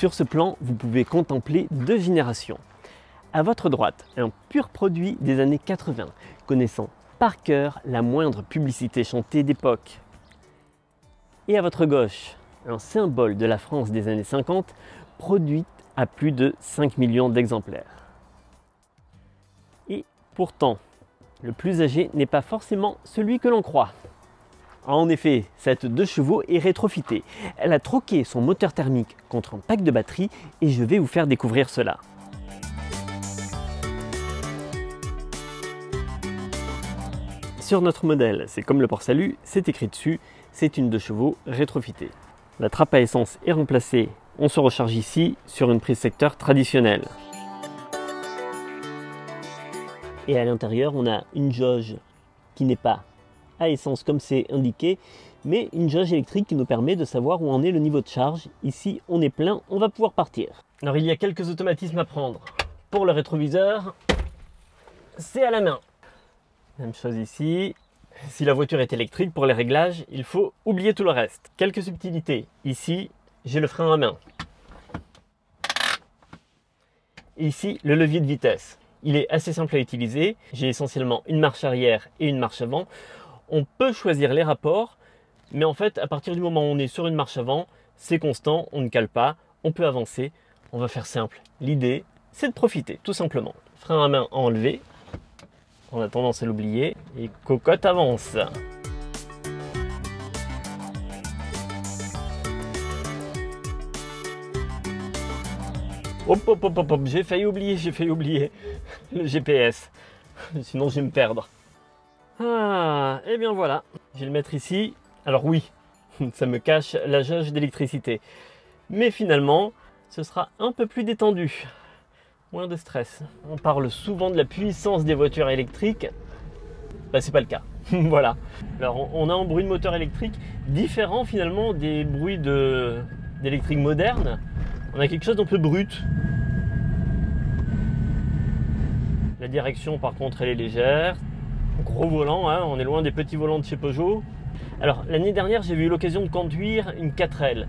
Sur ce plan, vous pouvez contempler deux générations. À votre droite, un pur produit des années 80, connaissant par cœur la moindre publicité chantée d'époque. Et à votre gauche, un symbole de la France des années 50, produite à plus de 5 millions d'exemplaires. Et pourtant, le plus âgé n'est pas forcément celui que l'on croit. En effet, cette 2 chevaux est rétrofitée. Elle a troqué son moteur thermique contre un pack de batterie et je vais vous faire découvrir cela. Sur notre modèle, c'est comme le port-salut, c'est écrit dessus, c'est une 2 chevaux rétrofitée. La trappe à essence est remplacée, on se recharge ici sur une prise secteur traditionnelle. Et à l'intérieur, on a une jauge qui n'est pas à essence comme c'est indiqué, mais une jauge électrique qui nous permet de savoir où en est le niveau de charge. Ici, on est plein, on va pouvoir partir. Alors il y a quelques automatismes à prendre. Pour le rétroviseur, c'est à la main. Même chose ici. Si la voiture est électrique, pour les réglages, il faut oublier tout le reste. Quelques subtilités. Ici, j'ai le frein à main. Et ici, le levier de vitesse. Il est assez simple à utiliser. J'ai essentiellement une marche arrière et une marche avant. On peut choisir les rapports, mais en fait, à partir du moment où on est sur une marche avant, c'est constant, on ne cale pas, on peut avancer. On va faire simple. L'idée, c'est de profiter, tout simplement. Frein à main enlevé. On a tendance à l'oublier et cocotte avance. Hop, hop, hop, hop, hop. J'ai failli oublier le GPS. Sinon, je vais me perdre. Ah, et bien voilà. Je vais le mettre ici. Alors oui, ça me cache la jauge d'électricité. Mais finalement, ce sera un peu plus détendu. Moins de stress. On parle souvent de la puissance des voitures électriques. Bah, c'est pas le cas. Voilà. Alors on a un bruit de moteur électrique différent finalement des bruits d'électrique moderne. On a quelque chose d'un peu brut. La direction par contre elle est légère. Gros volant, hein, on est loin des petits volants de chez Peugeot. Alors l'année dernière j'ai eu l'occasion de conduire une 4L.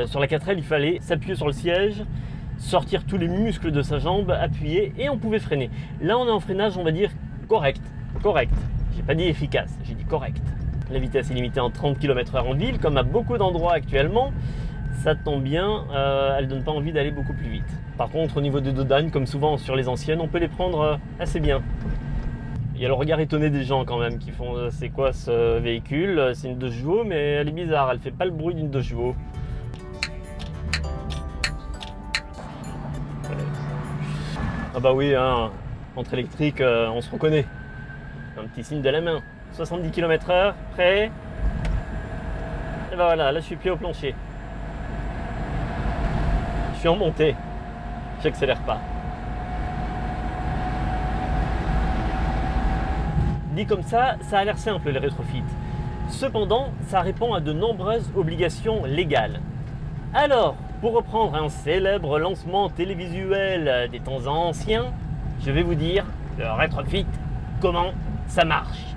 Sur la 4L il fallait s'appuyer sur le siège, sortir tous les muscles de sa jambe, appuyer et on pouvait freiner. Là on est en freinage on va dire correct. J'ai pas dit efficace, j'ai dit correct. La vitesse est limitée en 30 km/h en ville comme à beaucoup d'endroits actuellement. Ça tombe bien, elle donne pas envie d'aller beaucoup plus vite. Par contre au niveau des dodanes, comme souvent sur les anciennes, on peut les prendre assez bien. Il y a le regard étonné des gens quand même qui font c'est quoi ce véhicule? C'est une 2 chevaux mais elle est bizarre, elle fait pas le bruit d'une 2 chevaux. Ah bah oui, hein, entre électrique, on se reconnaît. Un petit signe de la main. 70 km/h, prêt. Et ben voilà, là je suis pied au plancher. Je suis en montée. J'accélère pas. Dit comme ça a l'air simple les rétrofits. Cependant, ça répond à de nombreuses obligations légales. Alors, pour reprendre un célèbre lancement télévisuel des temps anciens, je vais vous dire, le rétrofit, comment ça marche.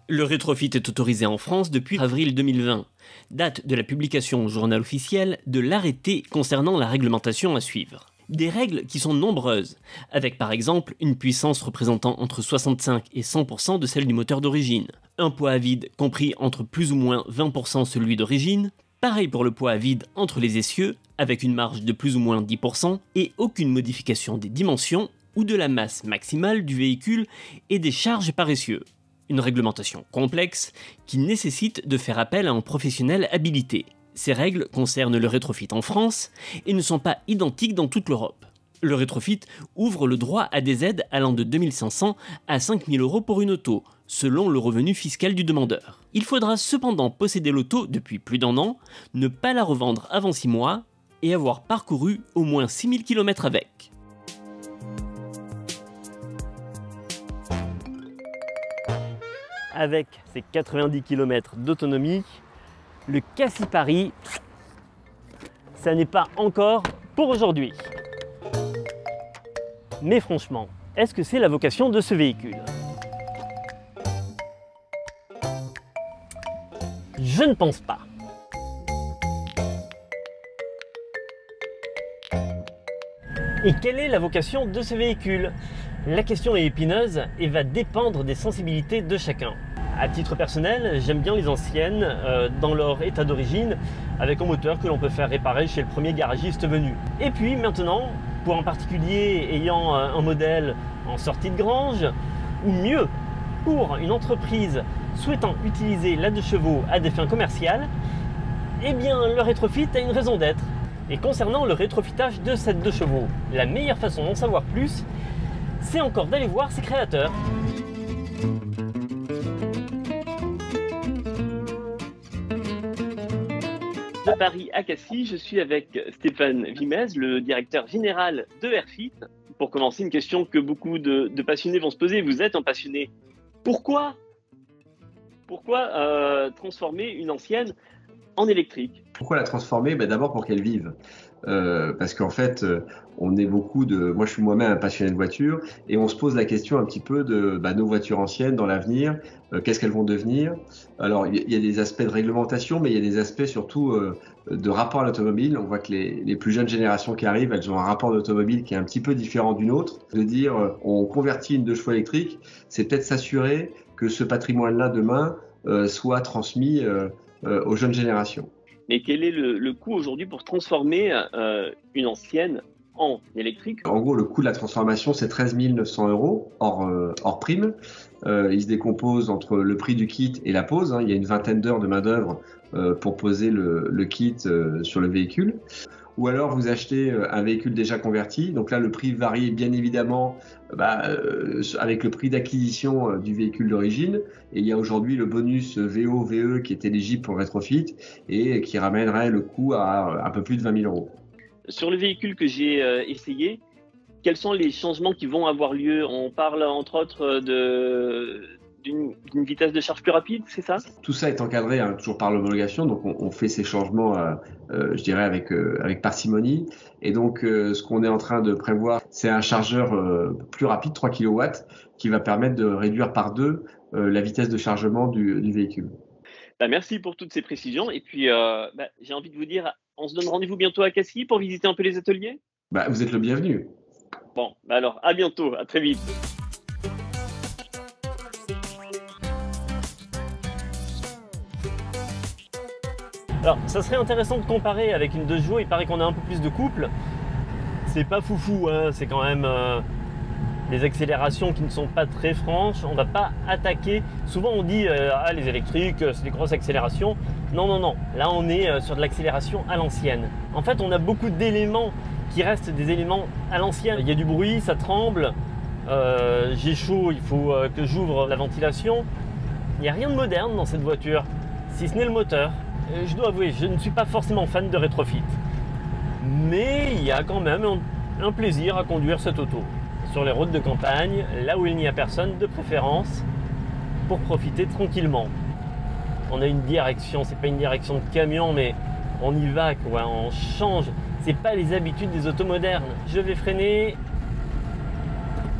Le rétrofit est autorisé en France depuis avril 2020, date de la publication au journal officiel de l'arrêté concernant la réglementation à suivre. Des règles qui sont nombreuses, avec par exemple une puissance représentant entre 65 et 100% de celle du moteur d'origine, un poids à vide compris entre plus ou moins 20% celui d'origine, pareil pour le poids à vide entre les essieux, avec une marge de plus ou moins 10%, et aucune modification des dimensions ou de la masse maximale du véhicule et des charges par essieu. Une réglementation complexe qui nécessite de faire appel à un professionnel habilité. Ces règles concernent le rétrofit en France et ne sont pas identiques dans toute l'Europe. Le rétrofit ouvre le droit à des aides allant de 2 500 à 5 000 € pour une auto, selon le revenu fiscal du demandeur. Il faudra cependant posséder l'auto depuis plus d'1 an, ne pas la revendre avant 6 mois et avoir parcouru au moins 6 000 km avec. Avec ses 90 km d'autonomie, le Cassis-Paris, ça n'est pas encore pour aujourd'hui. Mais franchement, est-ce que c'est la vocation de ce véhicule? Je ne pense pas. Et quelle est la vocation de ce véhicule? La question est épineuse et va dépendre des sensibilités de chacun. À titre personnel, j'aime bien les anciennes dans leur état d'origine, avec un moteur que l'on peut faire réparer chez le premier garagiste venu. Et puis maintenant, pour un particulier ayant un modèle en sortie de grange, ou mieux, pour une entreprise souhaitant utiliser la 2 chevaux à des fins commerciales, eh bien le rétrofit a une raison d'être. Et concernant le rétrofitage de cette 2 chevaux, la meilleure façon d'en savoir plus, c'est encore d'aller voir ses créateurs. À Paris, à Cassis, je suis avec Stéphane Vimez, le directeur général de Airfit. Pour commencer, une question que beaucoup de passionnés vont se poser. Vous êtes un passionné. Pourquoi transformer une ancienne en électrique? Pourquoi la transformer? D'abord pour qu'elle vive. Parce qu'en fait, on est beaucoup de... Moi, je suis moi-même un passionné de voitures et on se pose la question un petit peu de nos voitures anciennes dans l'avenir. Qu'est-ce qu'elles vont devenir? Alors, il y a des aspects de réglementation, mais il y a des aspects surtout de rapport à l'automobile. On voit que les plus jeunes générations qui arrivent, elles ont un rapport d'automobile qui est un petit peu différent d'une autre. De dire, on convertit une 2 chevaux électrique, c'est peut-être s'assurer que ce patrimoine-là, demain, soit transmis aux jeunes générations. Mais quel est le coût aujourd'hui pour transformer une ancienne en électrique? En gros, le coût de la transformation, c'est 13 900 € hors prime. Il se décompose entre le prix du kit et la pose. Il y a une vingtaine d'heures de main-d'œuvre pour poser le kit sur le véhicule. Ou alors vous achetez un véhicule déjà converti. Donc là, le prix varie bien évidemment avec le prix d'acquisition du véhicule d'origine. Et il y a aujourd'hui le bonus VO, VE qui est éligible pour le rétrofit et qui ramènerait le coût à un peu plus de 20 000 €. Sur le véhicule que j'ai essayé, quels sont les changements qui vont avoir lieu? On parle entre autres d'une vitesse de charge plus rapide, c'est ça? Tout ça est encadré toujours par l'homologation, donc on fait ces changements, je dirais, avec parcimonie. Et donc, ce qu'on est en train de prévoir, c'est un chargeur plus rapide, 3 kW, qui va permettre de réduire par 2 la vitesse de chargement du véhicule. Merci pour toutes ces précisions. Et puis, j'ai envie de vous dire, on se donne rendez-vous bientôt à Cassis pour visiter un peu les ateliers? Vous êtes le bienvenu. Bon, alors, à bientôt, à très vite. Alors, ça serait intéressant de comparer avec une 2 chevaux. Il paraît qu'on a un peu plus de couple. C'est pas foufou, hein. C'est quand même des accélérations qui ne sont pas très franches. On va pas attaquer. Souvent, on dit les électriques, c'est des grosses accélérations. Non, non, non. Là, on est sur de l'accélération à l'ancienne. En fait, on a beaucoup d'éléments qui restent des éléments à l'ancienne. Il y a du bruit, ça tremble. J'ai chaud, il faut que j'ouvre la ventilation. Il n'y a rien de moderne dans cette voiture, si ce n'est le moteur. Je dois avouer, je ne suis pas forcément fan de rétrofit. Mais il y a quand même un plaisir à conduire cette auto. Sur les routes de campagne, là où il n'y a personne, de préférence, pour profiter tranquillement. On a une direction, c'est pas une direction de camion, mais on y va, quoi, on change. C'est pas les habitudes des autos modernes. Je vais freiner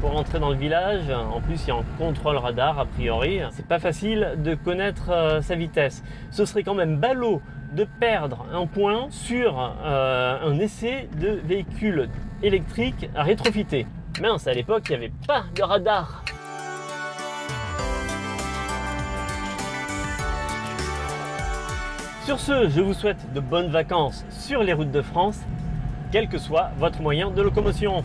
pour entrer dans le village. En plus, il y a un contrôle radar a priori. C'est pas facile de connaître sa vitesse. Ce serait quand même ballot de perdre un point sur un essai de véhicule électrique à rétrofiter. Mince, à l'époque, il n'y avait pas de radar. Sur ce, je vous souhaite de bonnes vacances sur les routes de France, quel que soit votre moyen de locomotion.